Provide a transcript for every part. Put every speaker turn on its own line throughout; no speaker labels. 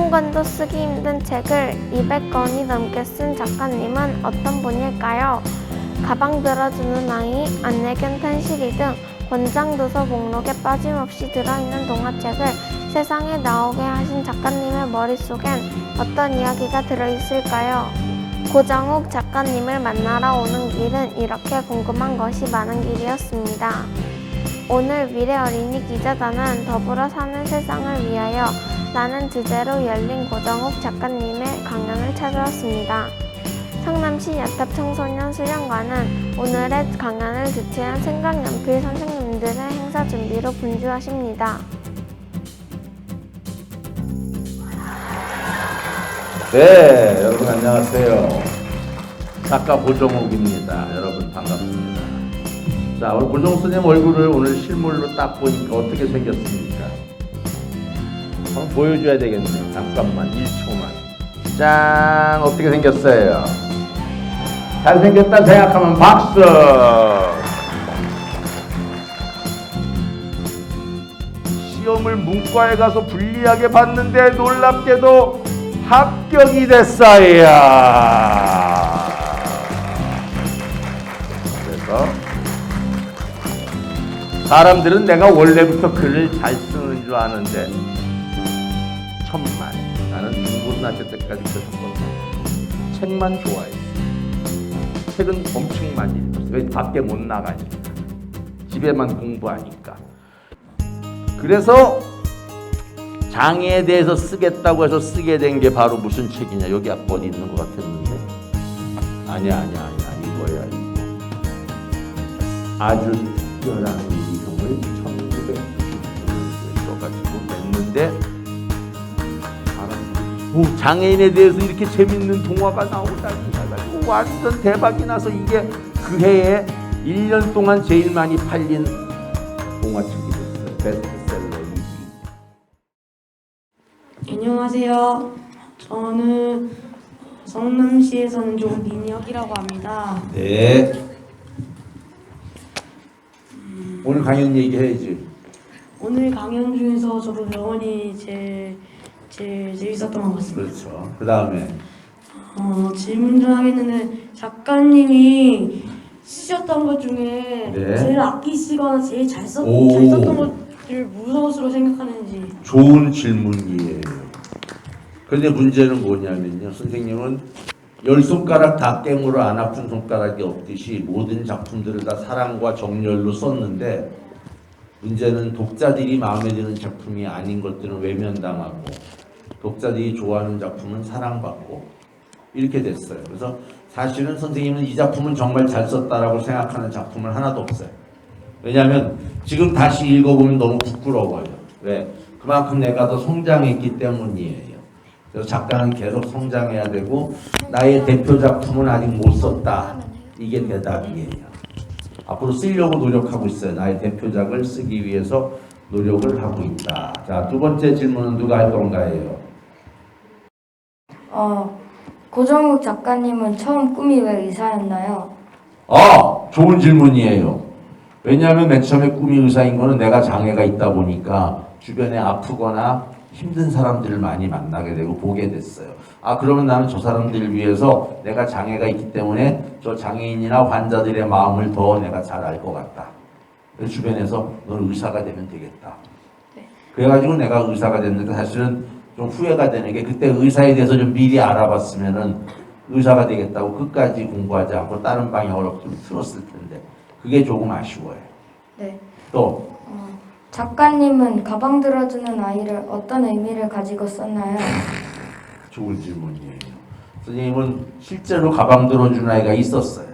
한 권도 쓰기 힘든 책을 200권이 넘게 쓴 작가님은 어떤 분일까요? 가방 들어주는 아이, 안내견 탄실이 등 권장 도서 목록에 빠짐없이 들어있는 동화책을 세상에 나오게 하신 작가님의 머릿속엔 어떤 이야기가 들어있을까요? 고정욱 작가님을 만나러 오는 길은 이렇게 궁금한 것이 많은 길이었습니다. 오늘 미래 어린이 기자단은 더불어 사는 세상을 위하여 라는 주제로 열린 고정욱 작가님의 강연을 찾아왔습니다. 성남시 야탑청소년 수련관은 오늘의 강연을 주최한 생강연필 선생님들의 행사 준비로 분주하십니다.
네, 여러분 안녕하세요. 작가 고정욱입니다. 여러분 반갑습니다. 자, 우리 고정욱 선생님 얼굴을 오늘 실물로 딱 보니까 어떻게 생겼습니까? 한번 보여줘야 되겠네요. 잠깐만, 1초만. 짠! 어떻게 생겼어요? 잘생겼다 생각하면 박수! 시험을 문과에 가서 불리하게 봤는데 놀랍게도 합격이 됐어요. 그래서 사람들은 내가 원래부터 글을 잘 쓰는 줄 아는데 천만, 나는 중고등학교 때까지 그랬거든요. 책만 좋아했어. 책은 엄청 많이 읽었어요. 밖에 못 나가니까. 집에만 공부하니까. 그래서 장애에 대해서 쓰겠다고 해서 쓰게 된 게 바로 무슨 책이냐. 여기 앞에 어디 있는 것 같았는데. 아니야. 이거야, 이거. 아주 특별한 이름을 1990년도에 써가지고 냈는데, 장애인에 대해서 이렇게 재밌는 동화가 나오다니 해가지고 완전 대박이 나서 이게 그 해에 1년 동안 제일 많이 팔린 동화책이 됐어요. 베스트셀러 1위.
안녕하세요. 저는 성남시에 사는 조민혁이라고 합니다.
네. 오늘 강연 얘기해야지.
오늘 강연 중에서 저도 명언이 제일 재밌었던 것 같습니다.
그렇죠. 그 다음에
질문 좀 하겠는데 작가님이 쓰셨던 것 중에
네.
제일 아끼시거나 제일 잘 썼던 것을 무엇으로 생각하는지.
좋은 질문이에요. 그런데 문제는 뭐냐면요. 선생님은 10손가락 다 깨물어 안 아픈 손가락이 없듯이 모든 작품들을 다 사랑과 정열로 썼는데 문제는 독자들이 마음에 드는 작품이 아닌 것들은 외면당하고 독자들이 좋아하는 작품은 사랑받고 이렇게 됐어요. 그래서 사실은 선생님은 이 작품은 정말 잘 썼다라고 생각하는 작품은 하나도 없어요. 왜냐하면 지금 다시 읽어보면 너무 부끄러워요. 왜? 그만큼 내가 더 성장했기 때문이에요. 그래서 작가는 계속 성장해야 되고 나의 대표 작품은 아직 못 썼다. 이게 대답이에요. 앞으로 쓰려고 노력하고 있어요. 나의 대표작을 쓰기 위해서 노력을 하고 있다. 자, 두 번째 질문은 누가 할 건가요?
고정욱 작가님은 처음 꿈이 왜 의사였나요?
좋은 질문이에요. 왜냐하면 맨 처음에 꿈이 의사인 거는 내가 장애가 있다 보니까 주변에 아프거나 힘든 사람들을 많이 만나게 되고 보게 됐어요. 그러면 나는 저 사람들을 위해서 내가 장애가 있기 때문에 저 장애인이나 환자들의 마음을 더 내가 잘 알 것 같다. 그래서 주변에서 넌 의사가 되면 되겠다.
네.
그래가지고 내가 의사가 됐는데 사실은 좀 후회가 되는 게 그때 의사에 대해서 좀 미리 알아봤으면은 의사가 되겠다고 끝까지 공부하지 않고 다른 방향으로 좀 틀었을 텐데 그게 조금 아쉬워요.
네.
또
작가님은 가방 들어주는 아이를 어떤 의미를 가지고 썼나요?
좋은 질문이에요. 선생님은 실제로 가방 들어준 아이가 있었어요.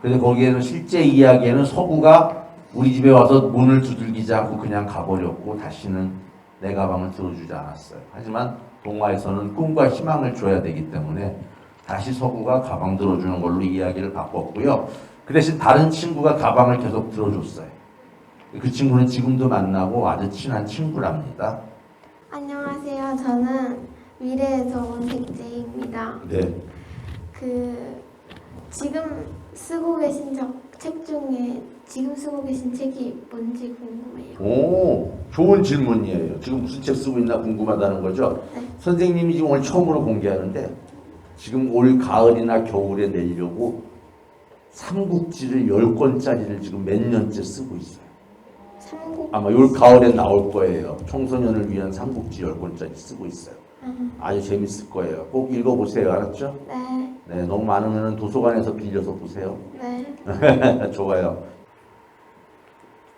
그런데 거기에는 실제 이야기에는 서구가 우리 집에 와서 문을 두들기지 않고 그냥 가버렸고 다시는 내 가방을 들어주지 않았어요. 하지만 동화에서는 꿈과 희망을 줘야 되기 때문에 다시 서구가 가방 들어주는 걸로 이야기를 바꿨고요. 그 대신 다른 친구가 가방을 계속 들어줬어요. 그 친구는 지금도 만나고 아주 친한 친구랍니다.
안녕하세요. 저는 미래에서 온 백제입니다.
네.
지금 쓰고 계신 책 중에 지금 쓰고 계신 책이 뭔지 궁금해요.
오, 좋은 질문이에요. 지금 무슨 책 쓰고 있나 궁금하다는 거죠?
네.
선생님이 지금 오늘 처음으로 공개하는데 지금 올 가을이나 겨울에 내려고 삼국지를 10권짜리를 지금 몇 년째 쓰고 있어요.
삼국.
아마 올 가을에 나올 거예요. 청소년을 위한 삼국지 10권짜리 쓰고 있어요. 아주 재밌을 거예요. 꼭 읽어보세요. 알았죠?
네.
네, 너무 많으면 도서관에서 빌려서 보세요.
네.
좋아요.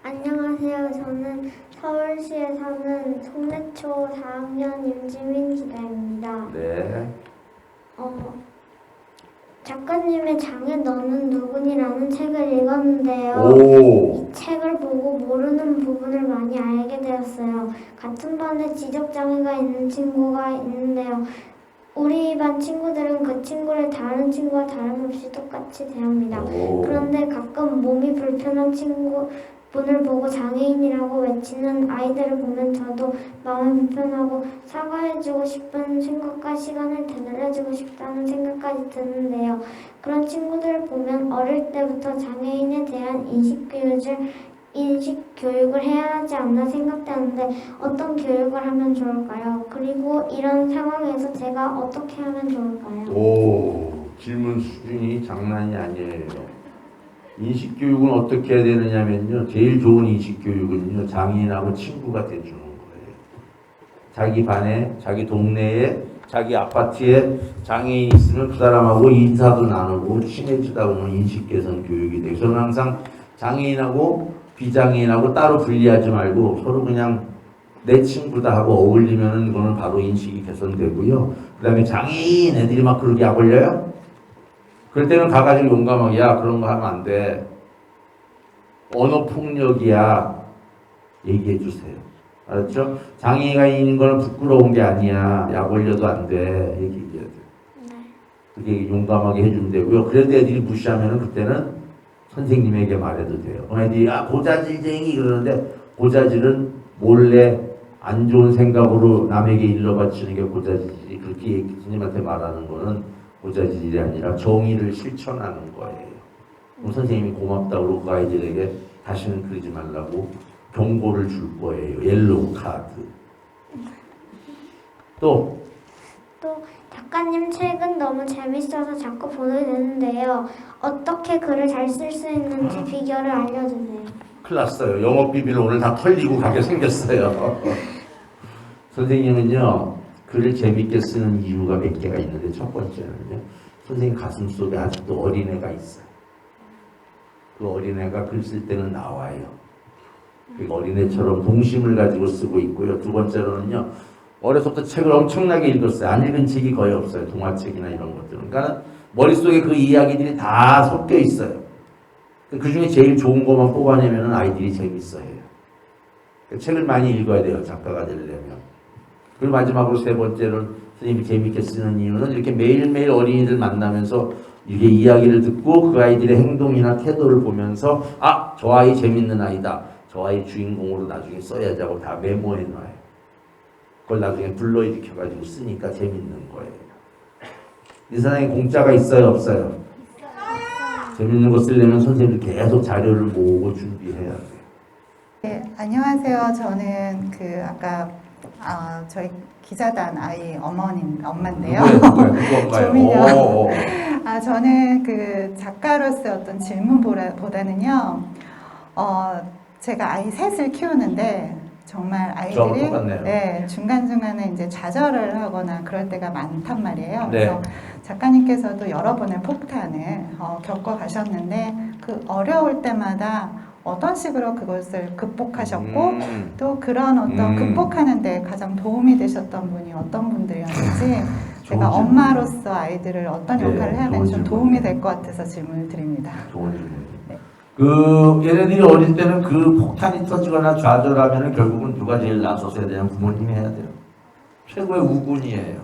안녕하세요. 저는 서울시에 사는 송내초 4학년 임지민 기자입니다.
네.
작가님의 장에 너는 누구니라는 책을 읽었는데요.
오,
이 책을 보고 모르는 부분을 많이 알게 되었어요. 같은 반에 지적장애가 있는 친구가 있는데요. 우리 반 친구들은 그 친구를 다른 친구와 다름없이 똑같이 대합니다.
오.
그런데 가끔 몸이 불편한 친구분을 보고 장애인이라고 외치는 아이들을 보면 저도 마음이 불편하고 사과해주고 싶은 생각과 시간을 되돌려주고 싶다는 생각까지 드는데요. 그런 친구들을 보면 어릴 때부터 장애인에 대한 인식 교육을 해야 하지 않나 생각되는데 어떤 교육을 하면 좋을까요? 그리고 이런 상황에서 제가 어떻게 하면 좋을까요?
오, 질문 수준이 장난이 아니에요. 인식교육은 어떻게 해야 되느냐면요. 제일 좋은 인식교육은요. 장애인하고 친구가 돼주는 거예요. 자기 반에, 자기 동네에, 자기 아파트에 장애인이 있으면 그 사람하고 인사도 나누고 친해지다 보면 인식개선 교육이 돼요. 저는 항상 장애인하고 비장애인하고 따로 분리하지 말고 서로 그냥 내 친구다 하고 어울리면은 그거는 바로 인식이 개선되고요. 그 다음에 장애인 애들이 막 그렇게 약 올려요? 그럴 때는 가가지고 용감하게 야 그런 거 하면 안 돼. 언어폭력이야. 얘기해 주세요. 알았죠? 장애가 있는 건 부끄러운 게 아니야. 약 올려도 안 돼. 얘기해야 돼. 그게 용감하게 해주면 되고요. 그래도 애들이 무시하면은 그때는 선생님에게 말해도 돼요. 애들이 고자질쟁이 그러는데 고자질은 몰래 안 좋은 생각으로 남에게 일러바치는 게 고자질이 그렇게 선생님한테 말하는 거는 고자질이 아니라 정의를 실천하는 거예요. 그럼 선생님이 고맙다고 그 아이들에게 다시는 그러지 말라고 경고를 줄 거예요. 옐로우 카드. 또
작가님 책은 너무 재밌어서 자꾸 보게 되는데요. 어떻게 글을 잘 쓸 수 있는지 비결을 알려주세요.
큰일 났어요. 영업 비밀 오늘 다 털리고 가게 생겼어요. 선생님은요, 글을 재밌게 쓰는 이유가 몇 개가 있는데 첫 번째는요, 선생님 가슴 속에 아직도 어린애가 있어요. 그 어린애가 글 쓸 때는 나와요. 그 어린애처럼 동심을 가지고 쓰고 있고요. 두 번째로는요, 어려서부터 책을 엄청나게 읽었어요. 안 읽은 책이 거의 없어요. 동화책이나 이런 것들. 그러니까 머릿속에 그 이야기들이 다 섞여 있어요. 그 중에 제일 좋은 것만 뽑아내면 아이들이 재밌어해요. 책을 많이 읽어야 돼요. 작가가 되려면. 그리고 마지막으로 세 번째로 선생님이 재밌게 쓰는 이유는 이렇게 매일매일 어린이들 만나면서 이게 이야기를 듣고 그 아이들의 행동이나 태도를 보면서 저 아이 재밌는 아이다. 저 아이 주인공으로 나중에 써야지 하고 다 메모해 놔요. 그걸 나중에 불러일으켜가지고 쓰니까 재밌는 거예요. 이 세상에 공짜가 있어요, 없어요? 재밌는 거 쓰려면 선생님이 계속 자료를 모으고 준비해야 돼요.
네, 안녕하세요. 저는 아까 저희 기자단 아이 엄마인데요. 조민영. 저는 작가로서 어떤 질문보다는요. 제가 아이 셋을 키우는데 정말 아이들이 중간중간에 이제 좌절을 하거나 그럴 때가 많단 말이에요.
네.
그래서 작가님께서도 여러 번의 폭탄을 겪어 가셨는데 그 어려울 때마다 어떤 식으로 그것을 극복하셨고 또 그런 어떤 극복하는 데 가장 도움이 되셨던 분이 어떤 분들이었는지 제가 엄마로서 아이들을 어떤 역할을 해야 되는지 좀 도움이 될 것 같아서 질문을 드립니다.
좋은 질문. 얘네들이 어릴 때는 그 폭탄이 터지거나 좌절하면 결국은 누가 제일 나서서 해야 되냐면 부모님이 해야 돼요. 최고의 우군이에요.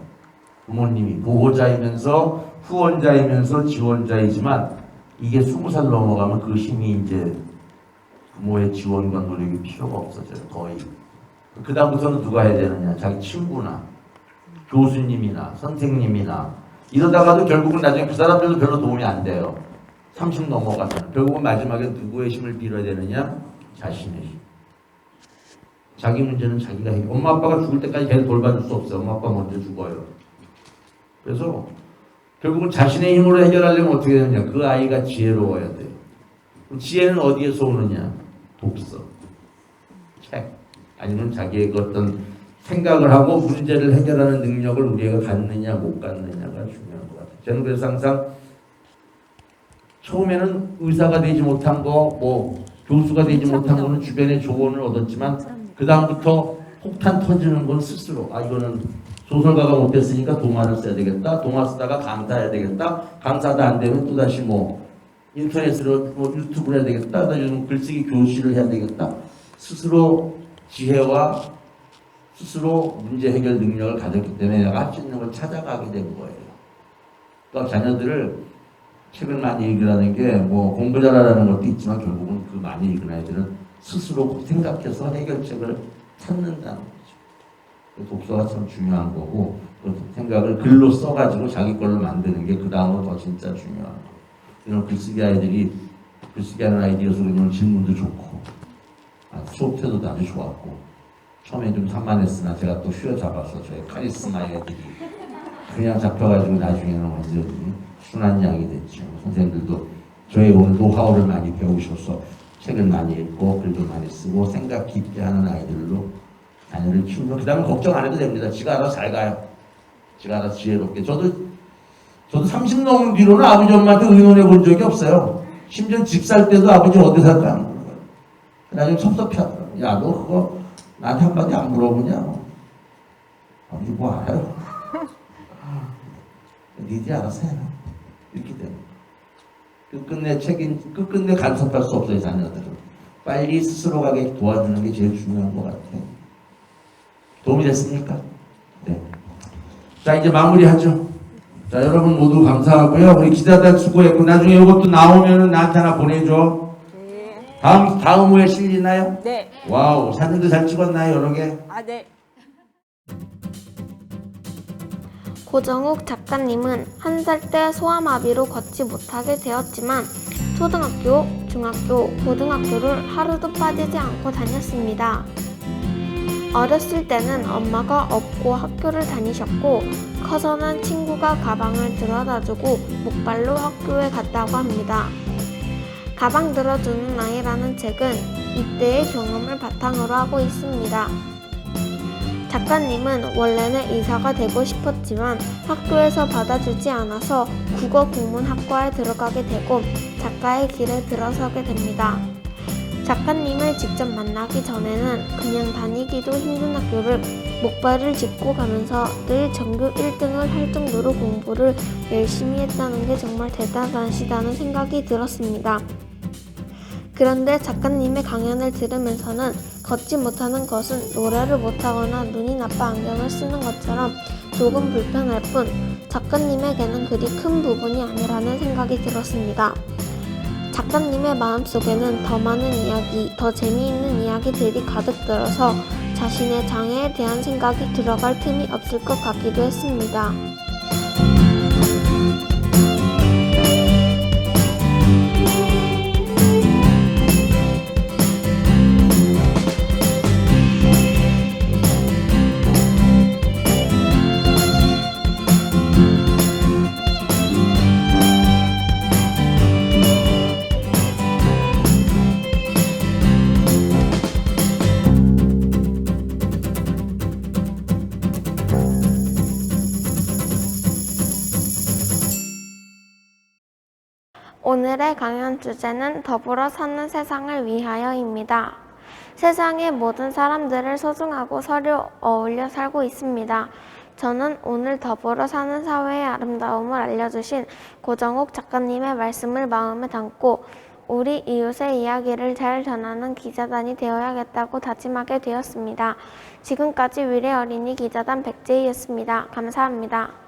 부모님이 보호자이면서 후원자이면서 지원자이지만 이게 20살 넘어가면 그 힘이 이제 부모의 지원과 노력이 필요가 없어져요. 거의. 그 다음부터는 누가 해야 되느냐. 자기 친구나 교수님이나 선생님이나 이러다가도 결국은 나중에 그 사람들도 별로 도움이 안 돼요. 30 넘어가잖아. 결국은 마지막에 누구의 힘을 빌어야 되느냐? 자신의 힘. 자기 문제는 자기가 해. 엄마 아빠가 죽을 때까지 걔를 돌봐줄 수 없어요. 엄마 아빠 먼저 죽어요. 그래서 결국은 자신의 힘으로 해결하려면 어떻게 되느냐? 그 아이가 지혜로워야 돼요. 그럼 지혜는 어디에서 오느냐? 독서, 책, 아니면 자기의 그 어떤 생각을 하고 문제를 해결하는 능력을 우리가 갖느냐 못 갖느냐가 중요한 것 같아요. 저는 그래서 항상 처음에는 의사가 되지 못한 거, 뭐 교수가 되지 못한 거는 주변의 조언을 얻었지만 그 다음부터 폭탄 터지는 건 스스로 이거는 소설가가 못했으니까 동화를 써야 되겠다. 동화 쓰다가 강사해야 되겠다. 강사도 안 되면 또다시 뭐 인터넷으로 뭐 유튜브를 해야 되겠다. 또다시 글쓰기 교실을 해야 되겠다. 스스로 지혜와 스스로 문제 해결 능력을 가졌기 때문에 내가 할 수 있는 걸 찾아가게 된 거예요. 또 자녀들을 책을 많이 읽으라는 게 뭐 공부 잘하라는 것도 있지만 결국은 그 많이 읽은 아이들은 스스로 생각해서 해결책을 찾는다는 거죠. 독서가 참 중요한 거고 그 생각을 글로 써가지고 자기 걸로 만드는 게 그 다음으로 더 진짜 중요한 거예요. 이런 글쓰기 아이들이 글쓰기 하는 아이디어서 그러면 질문도 좋고 수업 태도도 아주 좋았고 처음에 좀 산만했으나 제가 또 휘어잡아서 저의 카리스마 애들이 그냥 잡혀가지고 나중에는 완전히 순한 양이 됐죠. 선생님들도 저의 오늘 노하우를 많이 배우셔서 책을 많이 읽고 글도 많이 쓰고 생각 깊게 하는 아이들로 자녀를 키우면 그 다음에 걱정 안 해도 됩니다. 지가 알아서 잘 가요. 지가 알아서 지혜롭게. 저도 30 넘은 뒤로는 아버지 엄마한테 의논해 본 적이 없어요. 심지어 집 살 때도 아버지 어디 살까 안 물어봐요. 나중에 섭섭해 하더라고요. 야, 너 그거 나한테 한마디 안 물어보냐? 아버지 뭐 알아요? 니들이 알아서 해라. 이렇게 됩니다. 끝끝내 간섭할 수 없어요, 자녀들은. 빨리 스스로 가게 도와주는 게 제일 중요한 것 같아요. 도움이 됐습니까? 네. 자, 이제 마무리하죠. 자, 여러분 모두 감사하고요. 우리 기자단 수고했고, 나중에 이것도 나오면은 나한테 하나 보내줘.
네.
다음 후에 실리나요?
네.
와우, 사진도 잘 찍었나요, 여러 개?
네.
고정욱 작가님은 1살 때 소아마비로 걷지 못하게 되었지만 초등학교, 중학교, 고등학교를 하루도 빠지지 않고 다녔습니다. 어렸을 때는 엄마가 업고 학교를 다니셨고 커서는 친구가 가방을 들어다주고 목발로 학교에 갔다고 합니다. 가방 들어주는 아이라는 책은 이때의 경험을 바탕으로 하고 있습니다. 작가님은 원래는 의사가 되고 싶었지만 학교에서 받아주지 않아서 국어국문학과에 들어가게 되고 작가의 길에 들어서게 됩니다. 작가님을 직접 만나기 전에는 그냥 다니기도 힘든 학교를 목발을 짚고 가면서 늘 전교 1등을 할 정도로 공부를 열심히 했다는 게 정말 대단하시다는 생각이 들었습니다. 그런데 작가님의 강연을 들으면서는 걷지 못하는 것은 노래를 못하거나 눈이 나빠 안경을 쓰는 것처럼 조금 불편할 뿐 작가님에게는 그리 큰 부분이 아니라는 생각이 들었습니다. 작가님의 마음속에는 더 많은 이야기, 더 재미있는 이야기들이 가득 들어서 자신의 장애에 대한 생각이 들어갈 틈이 없을 것 같기도 했습니다. 오늘의 강연 주제는 더불어 사는 세상을 위하여입니다. 세상의 모든 사람들을 소중하고 서로 어울려 살고 있습니다. 저는 오늘 더불어 사는 사회의 아름다움을 알려주신 고정욱 작가님의 말씀을 마음에 담고 우리 이웃의 이야기를 잘 전하는 기자단이 되어야겠다고 다짐하게 되었습니다. 지금까지 위례 어린이 기자단 백제희였습니다. 감사합니다.